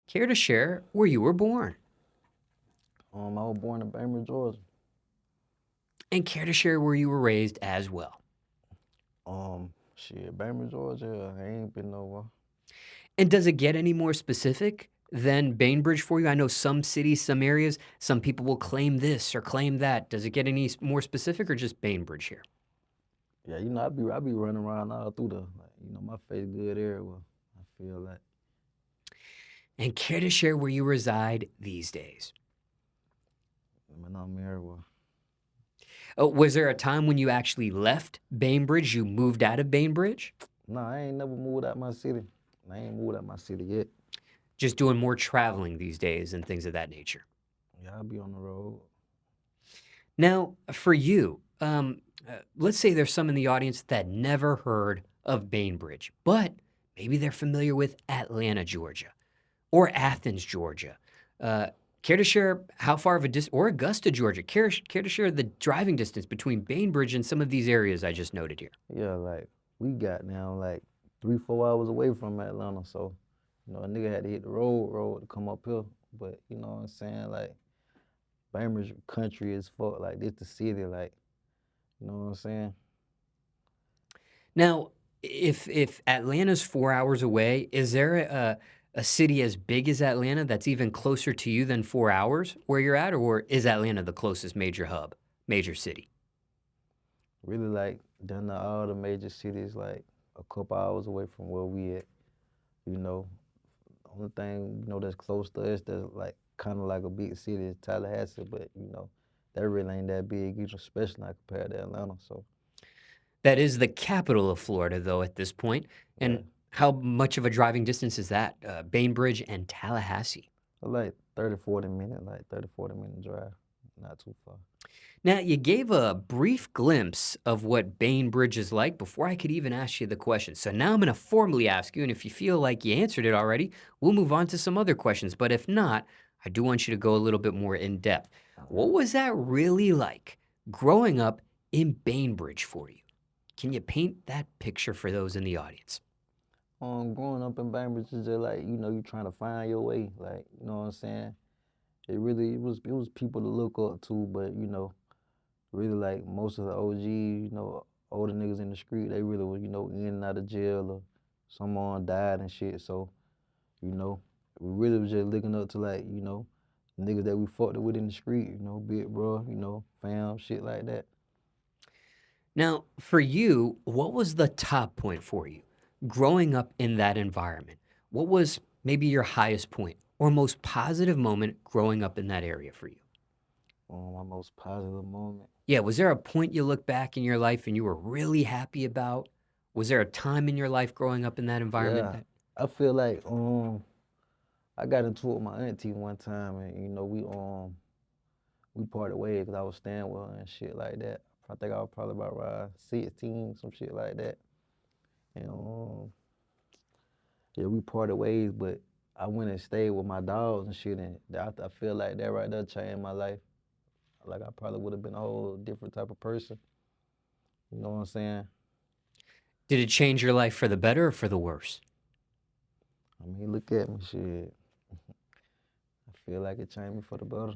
Care to share where you were born? I was born in Bainbridge, Georgia. And care to share where you were raised as well? Bainbridge, Georgia. I ain't been nowhere. And does it get any more specific than Bainbridge for you? I know some cities, some areas, some people will claim this or claim that. Does it get any more specific or just Bainbridge here? Yeah, I be running around all through my face good everywhere. I feel like And care to share where you reside these days? I'm everywhere. Was there a time when you actually left Bainbridge? You moved out of Bainbridge? Nah, I ain't never moved out my city. I ain't moved out my city yet. Just doing more traveling these days and things of that nature. Yeah, I be on the road. Now, for you, let's say there's some in the audience that never heard of Bainbridge, but maybe they're familiar with Atlanta, Georgia, or Athens, Georgia. Uh, care to share how far of a distance, or Augusta, Georgia? Care to share the driving distance between Bainbridge and some of these areas I just noted here? Yeah, we got now 3, 4 hours away from Atlanta, so a nigga had to hit the road to come up here. But you know what I'm saying, Bainbridge country is fuck. Like this the city, you know what I'm saying. Now, if Atlanta's 4 hours away, is there a city as big as Atlanta that's even closer to you than 4 hours where you're at, or is Atlanta the closest major hub, major city? Really done to all the major cities a couple hours away from where we at. You know, only thing that's close to us that's kind of like a big city is Tallahassee, but that really ain't that big, especially not compared to Atlanta. So That is the capital of Florida, though, at this point. yeah, And how much of a driving distance is that? Bainbridge and Tallahassee. like 30, 40 minutes, 30, 40 minute drive, not too far. Now, you gave a brief glimpse of what Bainbridge is like before I could even ask you the question. So now I'm going to formally ask you, and if you feel like you answered it already, we'll move on to some other questions. But if not, I do want you to go a little bit more in depth. What was that really like growing up in Bainbridge for you? Can you paint that picture for those in the audience? Growing up in Bainbridge is just you trying to find your way, you know what I'm saying. It was people to look up to, but really most of the OG, older niggas in the street, they really were, in and out of jail or someone died and shit. So, you know, we really was just looking up to niggas that we fucked with in the street, big bro, fam, shit like that. Now, for you, what was the top point for you growing up in that environment? What was maybe your highest point or most positive moment growing up in that area for you? My most positive moment. Yeah, was there a point you look back in your life and you were really happy about? Was there a time in your life growing up in that environment Yeah, that I feel like I got into it with my auntie one time, and we parted ways because I was staying with her and shit like that. I think I was probably about around 16, some shit like that. And yeah, we parted ways, but I went and stayed with my dogs and shit, and I feel like that right there changed my life. Like I probably would have been a whole different type of person. You know what I'm saying? did it change your life for the better or for the worse? I mean, look at me, shit. I feel like it changed me for the better.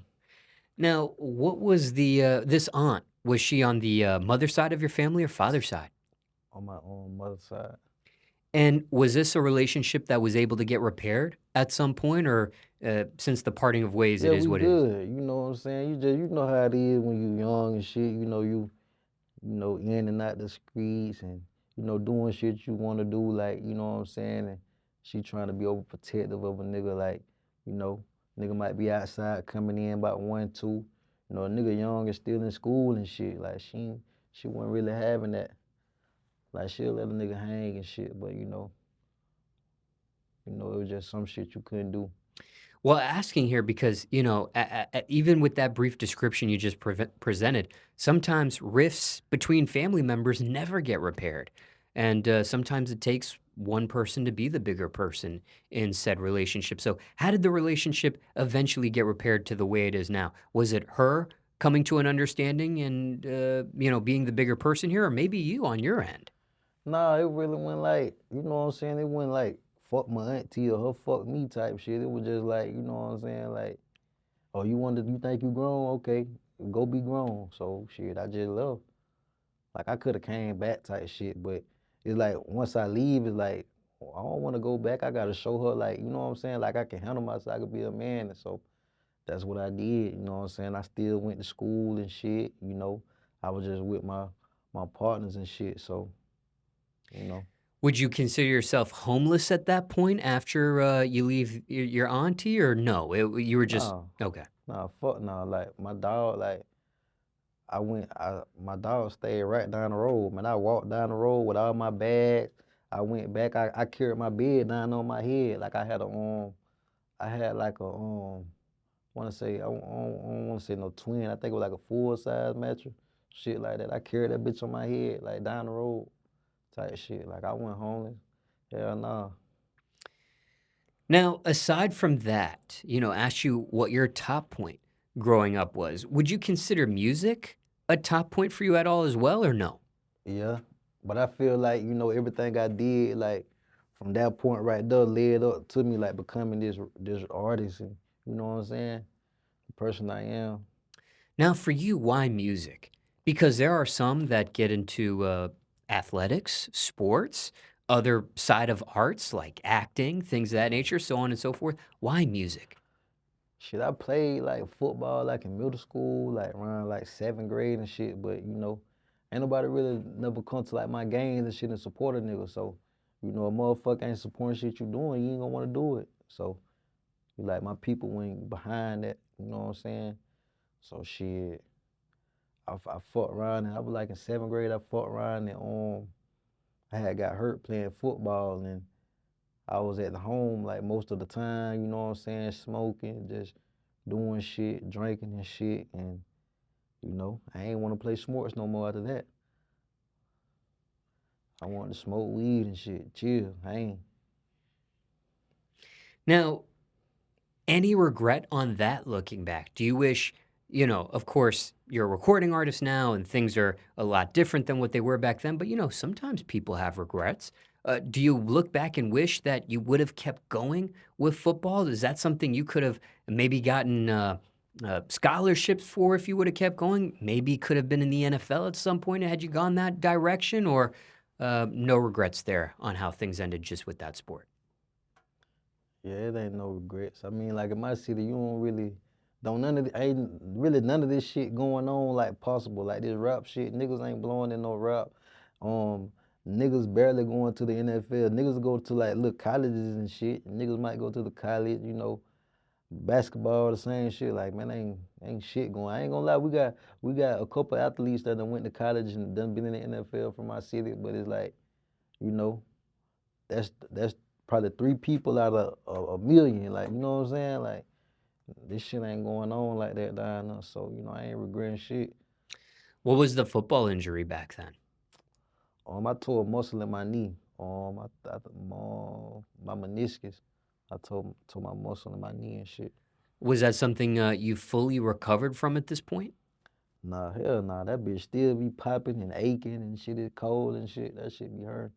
Now, what was the this aunt? Was she on the mother side of your family or father side? On my own mother's side. And was this a relationship that was able to get repaired at some point, or since the parting of ways, it Yeah, is we what it is? good. You know what I'm saying? You know how it is when you young and shit. In and out the streets and doing shit you want to do. You know what I'm saying? And she trying to be overprotective of a nigga. You know, nigga might be outside coming in about 1, 2. A nigga young and still in school and shit. She wasn't really having that. She'll let a nigga hang and shit, but it was just some shit you couldn't do. Well, asking here because, even with that brief description you just presented, sometimes rifts between family members never get repaired. And sometimes it takes one person to be the bigger person in said relationship. So, how did the relationship eventually get repaired to the way it is now? Was it her coming to an understanding and, being the bigger person here, or maybe you on your end? Nah, it really went you know what I'm saying? It went fuck my auntie or her fuck me type shit. It was just like, you know what I'm saying? Like, oh, you think you grown? Okay, go be grown. So shit, I just left. Like I could have came back type shit, but it's like once I leave, it's like I don't want to go back. I gotta show her like, you know what I'm saying? Like I can handle myself. I could be a man, and so that's what I did. You know what I'm saying? I still went to school and shit. You know, I was just with my partners and shit. So you know, Would you consider yourself homeless at that point after, you leave your auntie, or no? You were just nah, okay. nah, fuck nah. Like my dog, like my dog stayed right down the road. Man, I walked down the road with all my bags. I went back. I carried my bed down on my head like I had like a want to say I don't want to say no twin. I think it was like a full size mattress, shit like that. I carried that bitch on my head like down the road type shit. Like I went homeless. Hell nah. Now, aside from that, asked you what your top point growing up was. Would you consider music a top point for you at all as well, or no? Yeah, but I feel like everything I did like from that point right there led up to me like becoming this artist and you know what I'm saying, the person I am. Now, for you, why music? Because there are some that get into athletics, sports, other side of arts like acting, things of that nature, so on and so forth. Why music? Shit, I played like football like in middle school, like around like seventh grade and shit. But ain't nobody really never come to like my games and shit and support a nigga. So, a motherfucker ain't supporting shit you doing, you ain't gonna wanna do it. So, like my people went behind that, you know what I'm saying? So shit, I fucked around and I was like in seventh grade, I fucked around and I had got hurt playing football and I was at the home like most of the time, you know what I'm saying, smoking, just doing shit, drinking and shit, and I ain't want to play sports no more after that. I wanted to smoke weed and shit, chill. I ain't. Now, any regret on that looking back? Do you wish, of course, you're a recording artist now and things are a lot different than what they were back then, but sometimes people have regrets. Do you look back and wish that you would have kept going with football? Is that something you could have maybe gotten scholarships for if you would have kept going? Maybe could have been in the NFL at some point had you gone that direction, or no regrets there on how things ended just with that sport? Yeah, it ain't no regrets. I mean, like in my city, you don't none of the, ain't really none of this shit going on like possible. Like this rap shit, niggas ain't blowing in no rap. Um, Niggas barely going to the NFL. Niggas go to like little colleges and shit. Niggas might go to the college, basketball, the same shit. Like man, ain't shit going. I ain't gonna lie, we got a couple athletes that done went to college and done been in the NFL from my city, but it's like, you know, that's probably three people out of a million. Like, you know what I'm saying? Like, this shit ain't going on like that down there. So, I ain't regretting shit. What was the football injury back then? I tore a muscle in my knee. My meniscus. I tore my muscle in my knee and shit. Was that something you fully recovered from at this point? Nah, hell nah. That bitch still be popping and aching and shit is cold and shit. That shit be hurt.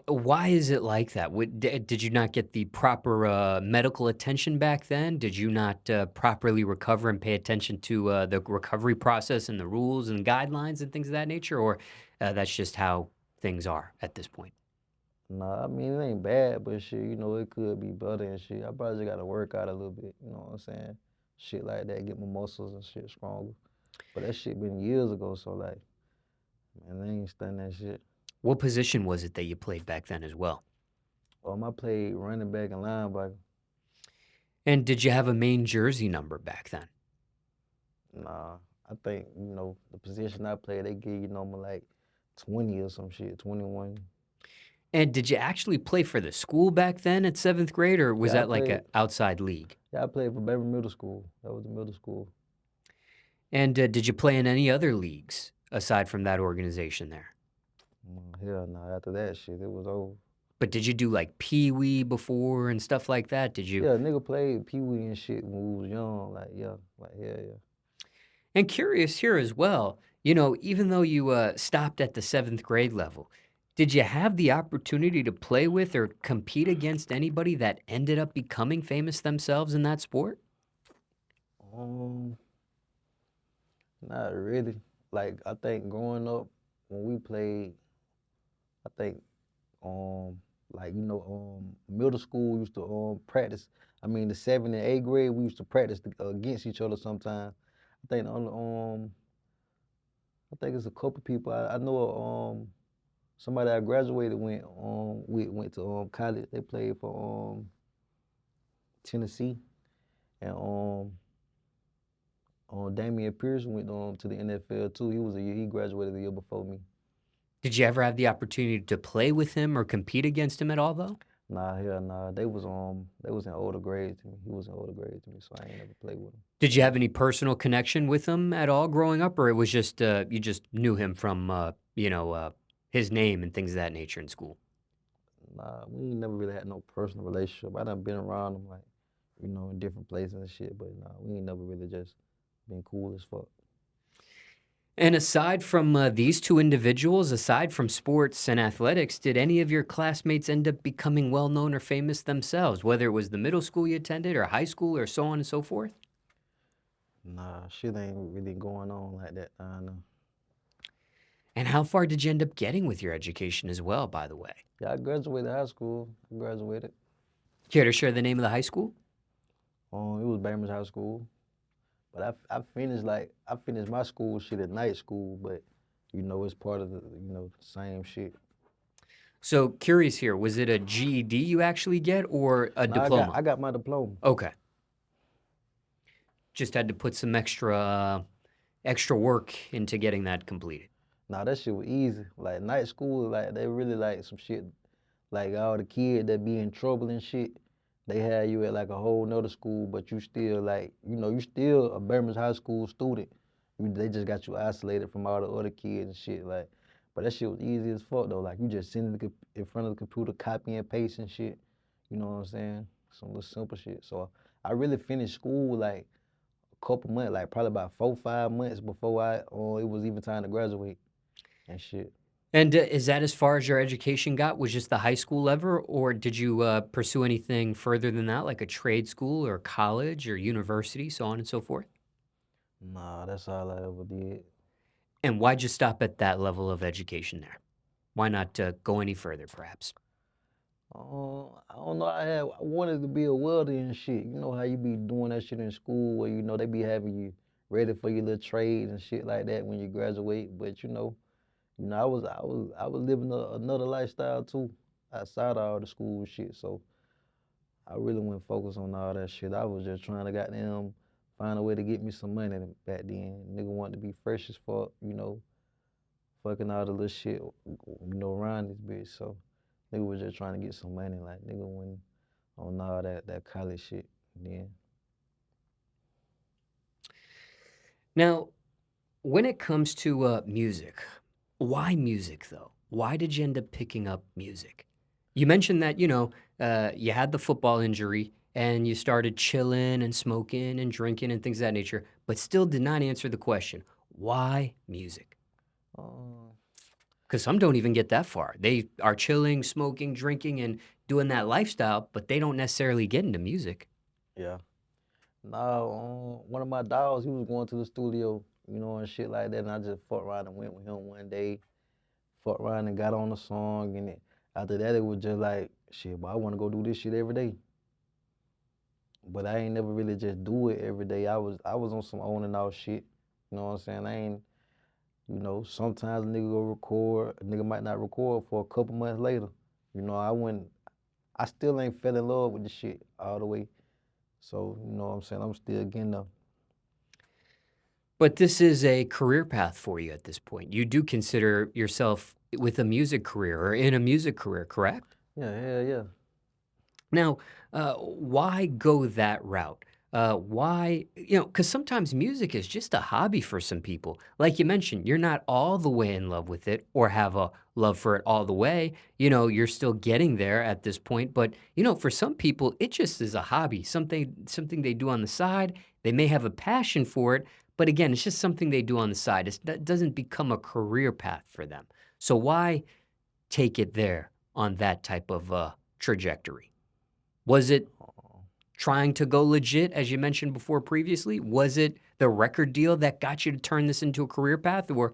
Why is it like that? Did you not get the proper medical attention back then? Did you not properly recover and pay attention to the recovery process and the rules and guidelines and things of that nature? Or that's just how things are at this point? Nah, I mean, it ain't bad, but shit, it could be better and shit. I probably just gotta work out a little bit, you know what I'm saying? Shit like that, get my muscles and shit stronger. But that shit been years ago, so like, man, I ain't studying that shit. What position was it that you played back then as well? I played running back and linebacker. And did you have a main jersey number back then? Nah, I think, the position I played, they give you number like 20 or some shit, 21. And did you actually play for the school back then at seventh grade, or was Yeah, I that like an played, outside league? yeah, I played for Bainbridge Middle School. That was the middle school. And did you play in any other leagues aside from that organization there? Hell nah, after that shit, it was over. But did you do like Pee Wee before and stuff like that? Did you? Yeah, nigga played Pee Wee and shit when we was young. Like, yeah, like, hell yeah. And curious here as well, even though you stopped at the seventh grade level, Did you have the opportunity to play with or compete against anybody that ended up becoming famous themselves in that sport? Um, Not really. Like I think growing up when we played, I think um middle school used to practice. I mean the 7th and 8th grade we used to practice against each other sometimes. I think the only I think it's a couple people I know somebody I graduated went to college. They played for Tennessee and Damian Pierce went to the NFL too. He graduated the year before me. Did you ever have the opportunity to play with him or compete against him at all, though? Nah, hell nah. They was in older grades to me. He was in older grades to me, so I ain't never played with him. Did you have any personal connection with him at all growing up, or it was just you just knew him from his name and things of that nature in school? Nah, we ain't never really had no personal relationship. I done been around him like, in different places and shit, but nah, we ain't never really just been cool as fuck. And aside from these two individuals, aside from sports and athletics, did any of your classmates end up becoming well known or famous themselves, whether it was the middle school you attended or high school or so on and so forth? Nah, shit ain't really going on like that. I know. And how far did you end up getting with your education as well, by the way? Yeah, I graduated high school. I graduated. Care to share the name of the high school? It was Bainbridge High School, but I finished my school shit at night school, but it's part of the same shit. So curious here, was it a GED you actually get or a Nah, I got diploma? I got my diploma. Okay. Just had to put some extra work into getting that completed. Nah, that shit was easy. Like night school, like they really like some shit. Like all the kids that be in trouble and shit, they had you at like a whole nother school, but you still like, you still a Birmingham High School student. They just got you isolated from all the other kids and shit. Like, but that shit was easy as fuck though. Like you just sitting in front of the computer, copy and paste and shit. You know what I'm saying? Some little simple shit. So I really finished school like a couple months, like probably about 4, 5 months before it was even time to graduate and shit. And is that as far as your education got? Was just the high school level, or did you pursue anything further than that, like a trade school or college or university, so on and so forth? Nah, that's all I ever did. And why'd you stop at that level of education there? Why not go any further, perhaps? I don't know. I wanted to be a welder and shit. You know how you be doing that shit in school where they be having you ready for your little trades and shit like that when you graduate. But I was living another lifestyle too outside of all the school shit. So I really wasn't focused on all that shit. I was just trying to goddamn find a way to get me some money back then. Nigga wanted to be fresh as fuck, fucking all the little shit, around this bitch. So nigga was just trying to get some money. Like nigga went on all that college shit. Then Now, when it comes to music, why music though? Why did you end up picking up music? You mentioned that, you had the football injury and you started chilling and smoking and drinking and things of that nature, but still did not answer the question. Why music? uh, Because some don't even get that far. They are chilling, smoking, drinking, and doing that lifestyle, but they don't necessarily get into music. yeah. Now one of my dogs, he was going to the studio, and shit like that, and I just fucked around and went with him one day. Fucked around and got on the song, and after that it was just like shit. But I want to go do this shit every day. But I ain't never really just do it every day. I was on some on and off shit. You know what I'm saying? I ain't, sometimes a nigga go record, a nigga might not record for a couple months later. I still ain't fell in love with the shit all the way. So, you know what I'm saying? I'm still getting there. But this is a career path for you at this point. You do consider yourself with a music career or in a music career, correct? Yeah, hell yeah. Now, why go that route? Why, because sometimes music is just a hobby for some people. Like you mentioned, you're not all the way in love with it or have a love for it all the way. You're still getting there at this point. But, for some people, it just is a hobby, something they do on the side. They may have a passion for it, but again, it's just something they do on the side. That doesn't become a career path for them. So why? take it there on that type of trajectory? Was it Um, trying to go legit, as you mentioned before previously? Was it the record deal that got you to turn this into a career path, or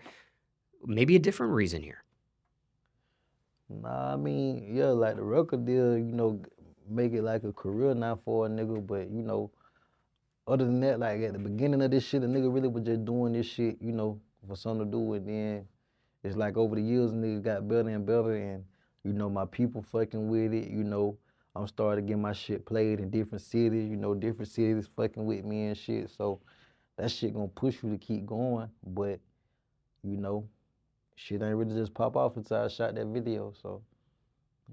maybe a different reason here? nah, I mean, yeah, like the record deal, make it like a career now for a nigga, but other than that, like at the beginning of this shit, a nigga really was just doing this shit, for something to do, and then it's like over the years, nigga got better and better, and my people fucking with it. I'm starting to get my shit played in different cities. Different cities fucking with me and shit. So that shit gonna push you to keep going. But you know, shit ain't really just pop off until I shot that video. So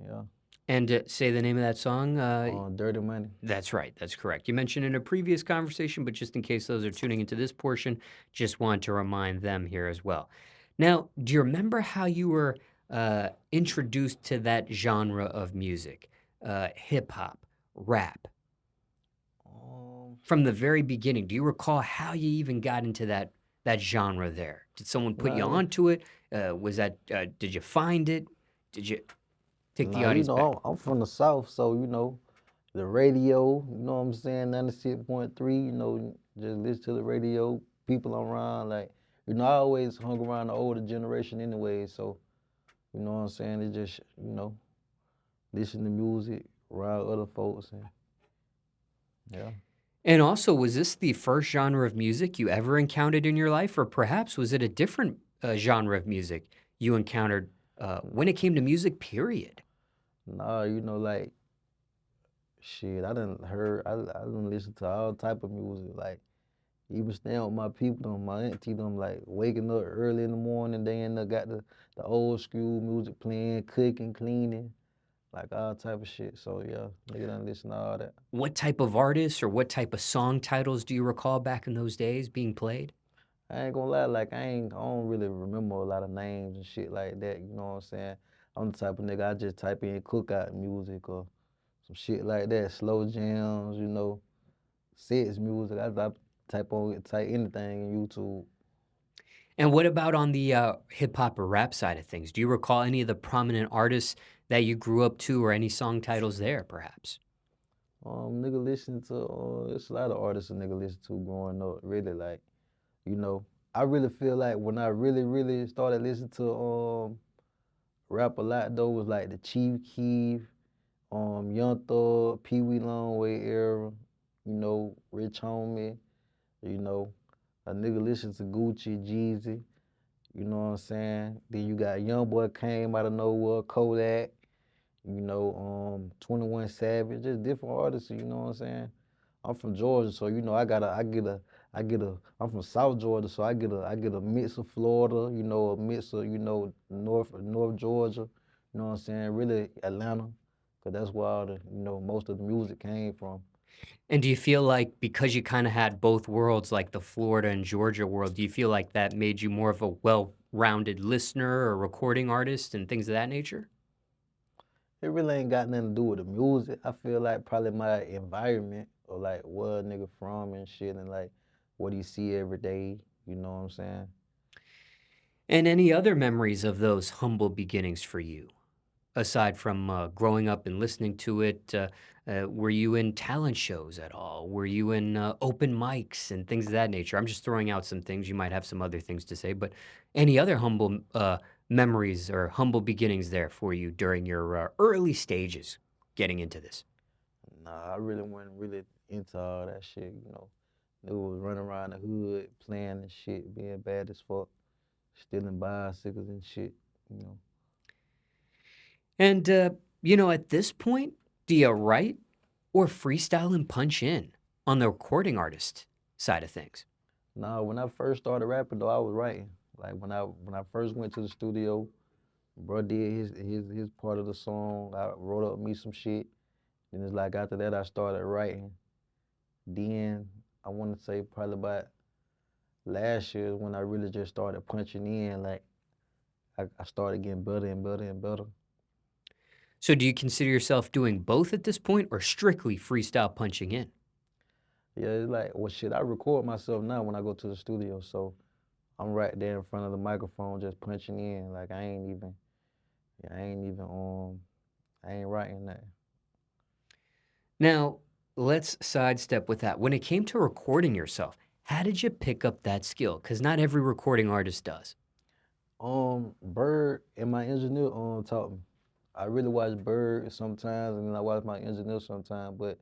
yeah, And say the name of that song. on Dirty Money. That's right. That's correct. You mentioned in a previous conversation, but just in case those are tuning into this portion, just want to remind them here as well. Now, do you remember how you were introduced to that genre of music, hip hop, rap, Um, from the very beginning? Do you recall how you even got into that genre there? Did someone put you nah, onto it? Was that did you find it? Did you take the nah, audience back? I'm from the South, so the radio, you know what I'm saying, 96.3, just listen to the radio, people around, like, I always hung around the older generation anyway, so, you know what I'm saying, it just, listen to music around other folks, and yeah. And also, was this the first genre of music you ever encountered in your life, or perhaps was it a different genre of music you encountered when it came to music, period? Nah, like, shit, I done listen to all type of music, like, even staying with my people, my auntie, them like waking up early in the morning, they end up got the old school music playing, cooking, cleaning, like all type of shit. So yeah, nigga done listen to all that. What type of artists or what type of song titles do you recall back in those days being played? I ain't gonna lie, like I don't really remember a lot of names and shit like that. You know what I'm saying? I'm the type of nigga I just type in cookout music or some shit like that, slow jams, sets music. I type anything in YouTube. And what about on the hip hop or rap side of things? Do you recall any of the prominent artists that you grew up to or any song titles there, perhaps? Nigga listen to it's a lot of artists a nigga listen to growing up. Really, like, you know, I really feel like when I really, really started listening to rap a lot though was like the Chief Keef, Young Thug, Pee Wee Longway era, Rich Homie, you know, a nigga listen to Gucci, Jeezy, you know what I'm saying? Then you got Young Boy came out of nowhere, Kodak, 21 Savage, just different artists, you know what I'm saying? I'm from Georgia, so I'm from South Georgia, so I get a mix of Florida, a mix of, North Georgia, you know what I'm saying? Really Atlanta, 'cause that's where all the, most of the music came from. And do you feel like because you kinda had both worlds, like the Florida and Georgia world, do you feel like that made you more of a well-rounded listener or recording artist and things of that nature? It really ain't got nothing to do with the music. I feel like probably my environment or like where a nigga from and shit and like what he see every day, you know what I'm saying? And any other memories of those humble beginnings for you? Aside from, growing up and listening to it, were you in talent shows at all? Were you in, open mics and things of that nature? I'm just throwing out some things, you might have some other things to say, but any other humble, memories or humble beginnings there for you during your, early stages getting into this? Nah, I really wasn't really into all that shit. Nigga was running around the hood playing and shit, being bad as fuck, stealing bicycles and shit, you know. And, at this point, do you write or freestyle and punch in on the recording artist side of things? Nah, when I first started rapping though, I was writing. Like when I first went to the studio, bro did his part of the song. I wrote up me some shit. Then it's like after that I started writing. Then I want to say probably about last year is when I really just started punching in. Like I started getting better and better and better. So do you consider yourself doing both at this point or strictly freestyle punching in? Yeah, it's like well shit. I record myself now when I go to the studio, so I'm right there in front of the microphone just punching in. Like Yeah, I ain't writing that. Now, let's sidestep with that. When it came to recording yourself, how did you pick up that skill? Because not every recording artist does. Bird and my engineer taught me. I really watch Bird sometimes, and then I watch my engineer sometimes. But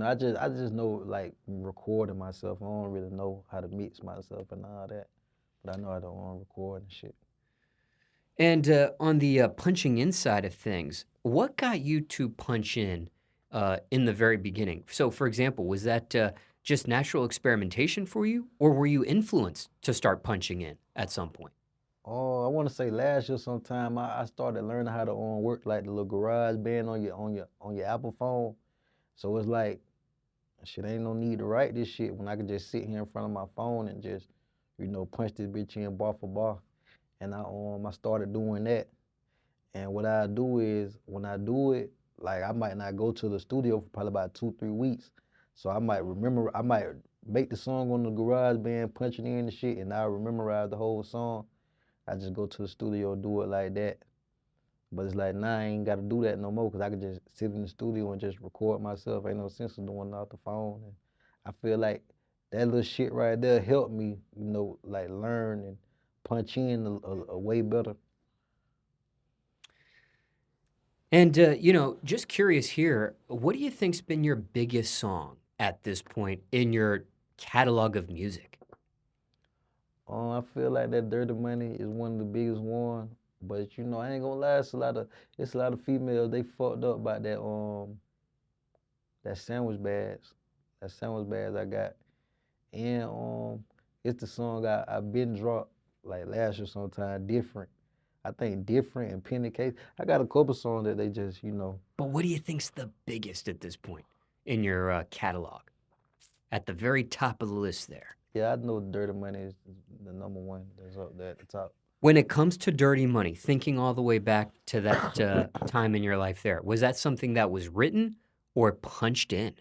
I just know like recording myself. I don't really know how to mix myself and all that, but I know how to record and shit. And on the punching in side of things, what got you to punch in the very beginning? So, for example, was that just natural experimentation for you, or were you influenced to start punching in at some point? Oh, I want to say last year sometime I started learning how to work like the little garage band on your Apple phone. So it's like shit ain't no need to write this shit when I could just sit here in front of my phone and just punch this bitch in bar for bar. And I started doing that. And what I do is when I do it, like I might not go to the studio for probably about 2, 3 weeks. So I might make the song on the garage band, punch it in and shit, and I'll memorize the whole song. I just go to the studio, do it like that. But it's like now I ain't gotta do that no more because I can just sit in the studio and just record myself. Ain't no sense of doing it off the phone. And I feel like that little shit right there helped me, like learn and punch in a way better. And, just curious here, what do you think's been your biggest song at this point in your catalog of music? I feel like that Dirty Money is one of the biggest ones. But I ain't gonna lie, it's a lot of females, they fucked up by that sandwich bags. That sandwich bags I got. And it's the song I been dropped like last year sometime, different. I think different and penny case. I got a couple songs that they just, But what do you think's the biggest at this point in your catalog? At the very top of the list there. yeah, I know Dirty Money is the number one that's up there at the top. When it comes to dirty money, thinking all the way back to that time in your life there, was that something that was written or punched in?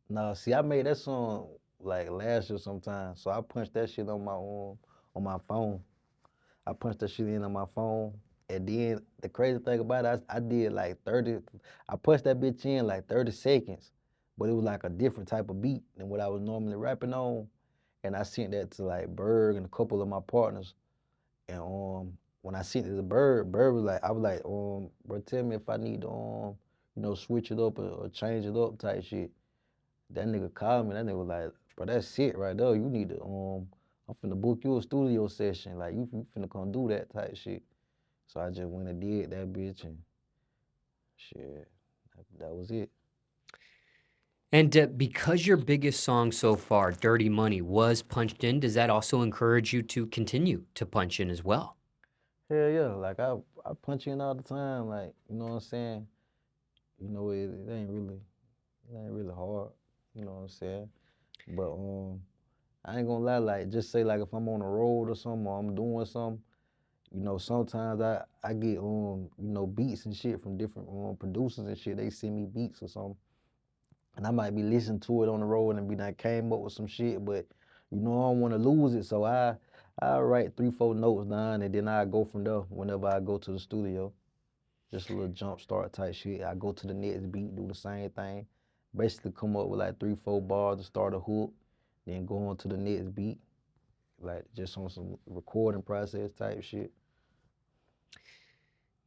No, see, I made that song like last year sometime, so I punched that shit on my phone. I punched that shit in on my phone. And then the crazy thing about it, I did like 30, I punched that bitch in like 30 seconds, but it was like a different type of beat than what I was normally rapping on. And I sent that to like Berg and a couple of my partners. And when I sent it to Bird was like, I was like, bro, tell me if I need to switch it up or change it up type shit. That nigga called me. That nigga was like, bro, that's it right there. You need to I'm finna book you a studio session. Like you finna come do that type shit. So I just went and did that bitch and shit. That was it. And because your biggest song so far, Dirty Money, was punched in, does that also encourage you to continue to punch in as well? Hell yeah. Like I punch in all the time. Like, you know what I'm saying? It ain't really hard. You know what I'm saying? But I ain't gonna lie, like just say like if I'm on the road or something or I'm doing something, sometimes I get beats and shit from different producers and shit. They send me beats or something, and I might be listening to it on the road and be like came up with some shit, but I don't want to lose it, so I write 3, 4 notes down and then I go from there whenever I go to the studio. Just a little jump start type shit. I go to the next beat, do the same thing. Basically come up with like 3, 4 bars to start a hook, then go on to the next beat, like just on some recording process type shit.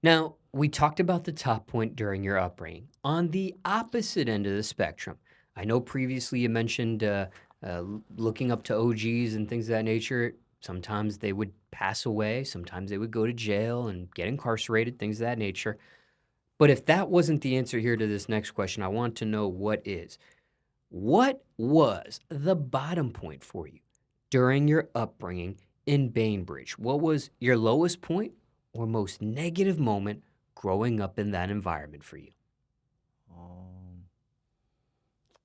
Now, we talked about the top point during your upbringing. On the opposite end of the spectrum, I know previously you mentioned looking up to OGs and things of that nature. Sometimes they would pass away, sometimes they would go to jail and get incarcerated, things of that nature. But if that wasn't the answer here to this next question, I want to know what is. What was the bottom point for you during your upbringing in Bainbridge? What was your lowest point or most negative moment growing up in that environment for you? Um,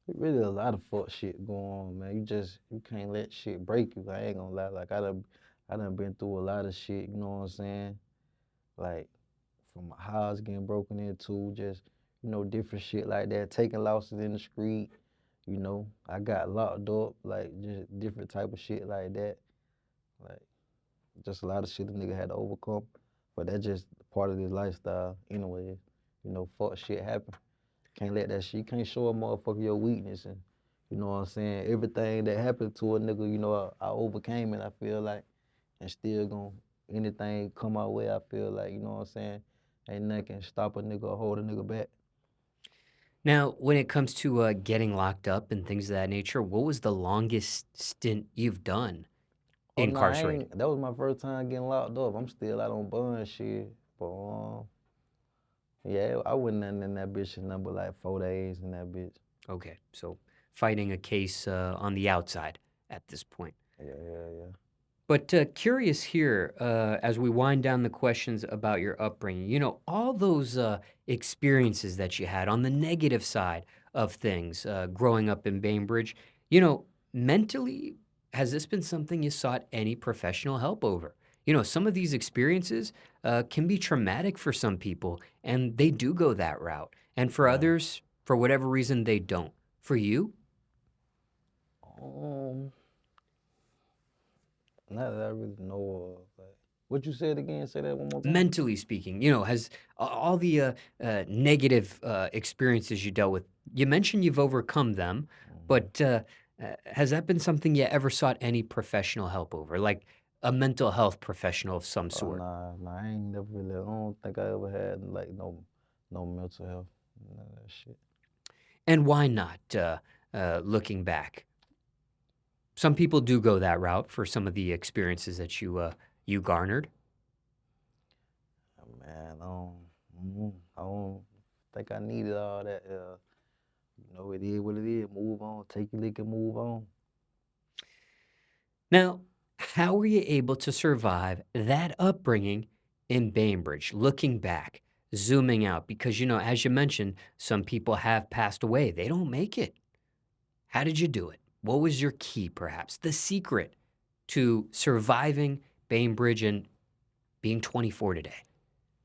it really a lot of fuck shit going on, man. You can't let shit break you. I ain't gonna lie. Like I done been through a lot of shit. You know what I'm saying? Like from my house getting broken into, just different shit like that. Taking losses in the street. I got locked up. Like just different type of shit like that. Like just a lot of shit the nigga had to overcome. But that's just part of this lifestyle, anyways. You know, fuck shit happen. Can't let that shit. You can't show a motherfucker your weakness, and you know what I'm saying. Everything that happened to a nigga, you know, I overcame it. I feel like, and still gon' anything come my way. I feel like, you know what I'm saying. Ain't nothing can stop a nigga or hold a nigga back. Now, when it comes to getting locked up and things of that nature, what was the longest stint you've done Oh no, I incarcerated? ain't. That was my first time getting locked up. I'm still out on bond shit, but yeah, I wasn't nothing in that bitch in number like 4 days in that bitch. Okay, so fighting a case on the outside at this point. Yeah, yeah, yeah. But curious here, as we wind down the questions about your upbringing, all those experiences that you had on the negative side of things growing up in Bainbridge, mentally, has this been something you sought any professional help over? Some of these experiences can be traumatic for some people, and they do go that route. And for Right. others, for whatever reason, they don't. For you, Um, Not that I really know of. Like, what you said again? Say that one more time. mentally speaking, has all the negative experiences you dealt with, you mentioned you've overcome them, Hmm. but has that been something you ever sought any professional help over, like a mental health professional of some Oh sort? nah, nah, I ain't never really. I don't think I ever had like no mental health, none of that shit. And why not, looking back? Some people do go that route for some of the experiences that you garnered. Man, I don't think I needed all that. You know, it is what it is. Move on, take your lick and move on. Now, how were you able to survive that upbringing in Bainbridge, looking back, zooming out? Because, as you mentioned, some people have passed away, they don't make it. How did you do it? What was your key, perhaps? The secret to surviving Bainbridge and being 24 today,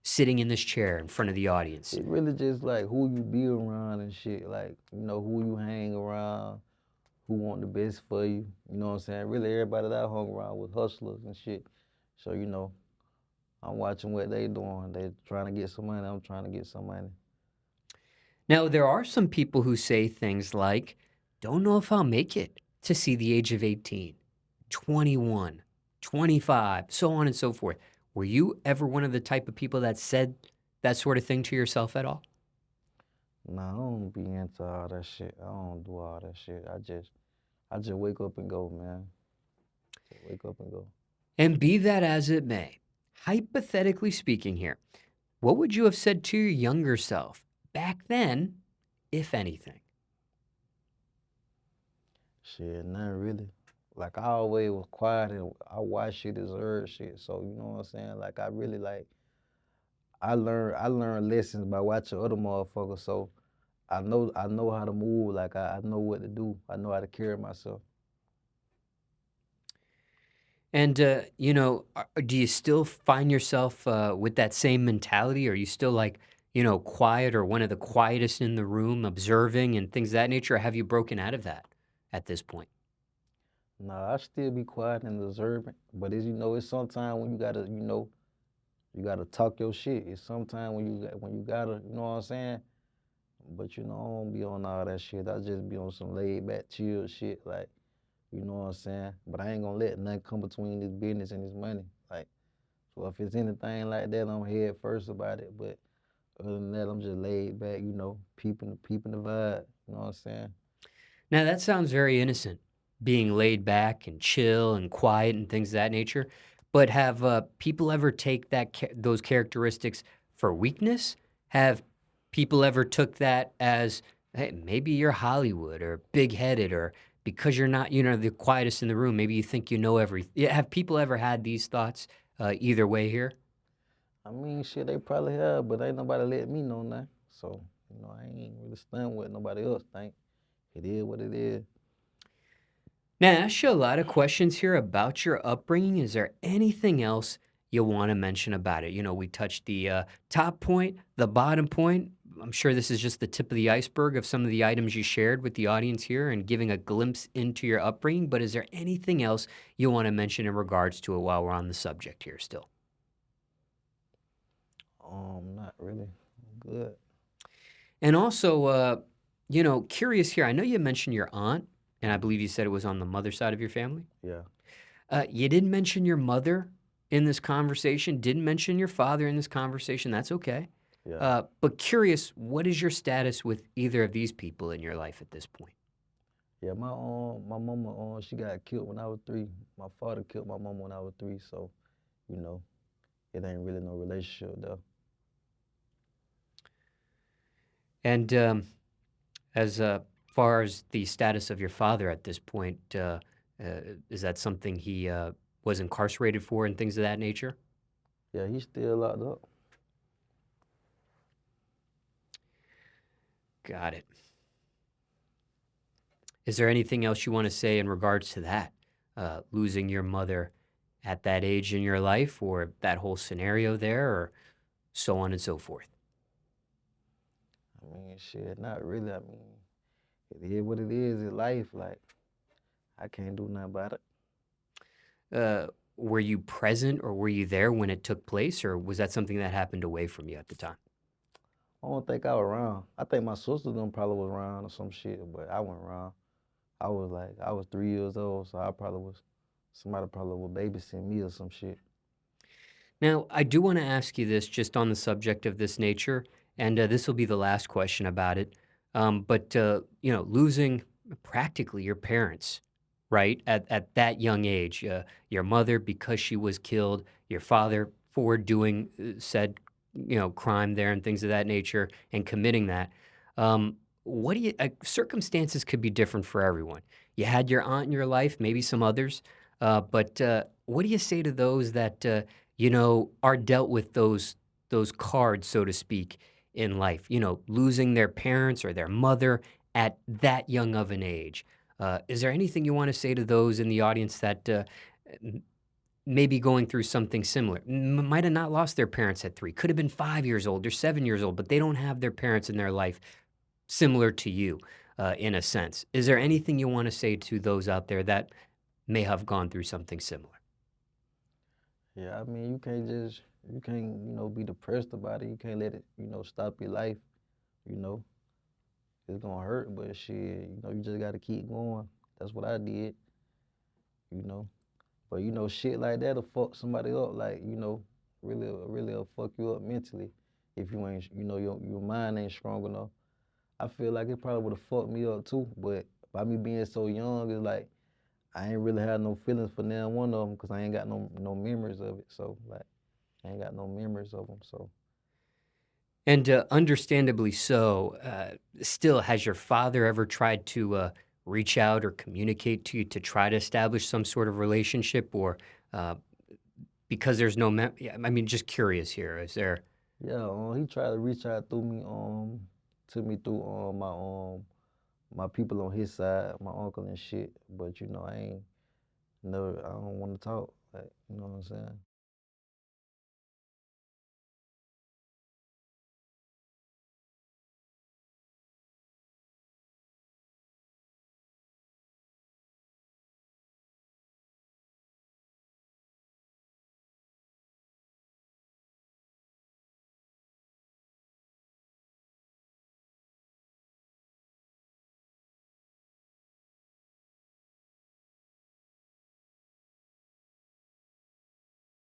sitting in this chair in front of the audience? It really just like who you be around and shit. Like, you know, who you hang around, who want the best for you. You know what I'm saying? Really, everybody that I hung around was hustlers and shit. So, you know, I'm watching what they doing. They trying to get some money. I'm trying to get some money. Now, there are some people who say things like, don't know if I'll make it to see the age of 18, 21, 25, so on and so forth. Were you ever one of the type of people that said that sort of thing to yourself at all? Nah, I don't be into all that shit. I don't do all that shit. I just wake up and go, man. Just wake up and go. And be that as it may, hypothetically speaking here, what would you have said to your younger self back then, if anything? Shit, nothing really. Like I always was quiet and I watch shit as heard shit. So you know what I'm saying? Like I really like I learned lessons by watching other motherfuckers. So I know how to move. Like I know what to do. I know how to carry myself. And, do you still find yourself with that same mentality? Are you still like, quiet or one of the quietest in the room, observing and things of that nature? Or have you broken out of that at this point? Nah, I still be quiet and observant. But it's it's sometimes when you gotta talk your shit. It's sometimes when you gotta, you know what I'm saying? But I don't be on all that shit. I just be on some laid back, chill shit, like, you know what I'm saying? But I ain't gonna let nothing come between this business and this money. Like, so if it's anything like that, I'm head first about it. But other than that, I'm just laid back, peeping the vibe. You know what I'm saying? Now, that sounds very innocent, being laid back and chill and quiet and things of that nature. But have people ever take those characteristics for weakness? Have people ever took that as, hey, maybe you're Hollywood or big headed, or because you're not, the quietest in the room, maybe you think you know everything? Yeah, have people ever had these thoughts either way here? I mean, shit, they probably have, but ain't nobody let me know nothing. So, I ain't really stunned what nobody else think. It is what it is. Now, I asked you a lot of questions here about your upbringing. Is there anything else you want to mention about it? We touched the top point, the bottom point. I'm sure this is just the tip of the iceberg of some of the items you shared with the audience here and giving a glimpse into your upbringing. But is there anything else you want to mention in regards to it while we're on the subject here still? Not really. Good. And also, curious here. I know you mentioned your aunt, and I believe you said it was on the mother side of your family. Yeah, You didn't mention your mother in this conversation. Didn't mention your father in this conversation. That's okay. yeah. But curious, what is your status with either of these people in your life at this point? Yeah, my mama she got killed when I was 3. My father killed my mama when I was 3, so, you know, it ain't really no relationship though. And as far as the status of your father at this point, is that something he was incarcerated for and things of that nature? Yeah, he's still locked up. Got it. Is there anything else you want to say in regards to that? Losing your mother at that age in your life, or that whole scenario there, or so on and so forth? I mean, shit, not really. I mean, it is what it is. It's life. Like, I can't do nothing about it. Uh, were you present or were you there when it took place, or was that something that happened away from you at the time? I don't think I was around. I think my sister them probably was around or some shit, but I wasn't around. I was 3 years old, so I probably was, somebody probably was babysitting me or some shit. Now, I do want to ask you this just on the subject of this nature, and this will be the last question about it. But losing practically your parents, right, at that young age, your mother because she was killed, your father for doing said, crime there and things of that nature and committing that. What do you, circumstances could be different for everyone. You had your aunt in your life, maybe some others, but what do you say to those that, are dealt with those cards, so to speak, in life, losing their parents or their mother at that young of an age. Is there anything you want to say to those in the audience that m- may be going through something similar? Might have not lost their parents at 3, could have been 5 years old or 7 years old, but they don't have their parents in their life similar to you, in a sense. Is there anything you want to say to those out there that may have gone through something similar? Yeah, I mean, you can't, be depressed about it. You can't let it, stop your life. You know, it's gonna hurt, but shit, you just gotta keep going. That's what I did, you know. But shit like that'll fuck somebody up. Like, really fuck you up mentally if you ain't, your mind ain't strong enough. I feel like it probably would have fucked me up too. But by me being so young, it's like I ain't really had no feelings for now one of them because I ain't got no memories of it. So like, I ain't got no memories of them. So And understandably so. Still, has your father ever tried to reach out or communicate to you to try to establish some sort of relationship, or uh, because there's no, yeah, I mean, just curious here. Is there? yeah, he tried to reach out through me, to me through my people on his side, my uncle and shit. But I ain't never. I don't want to talk. Like, you know what I'm saying?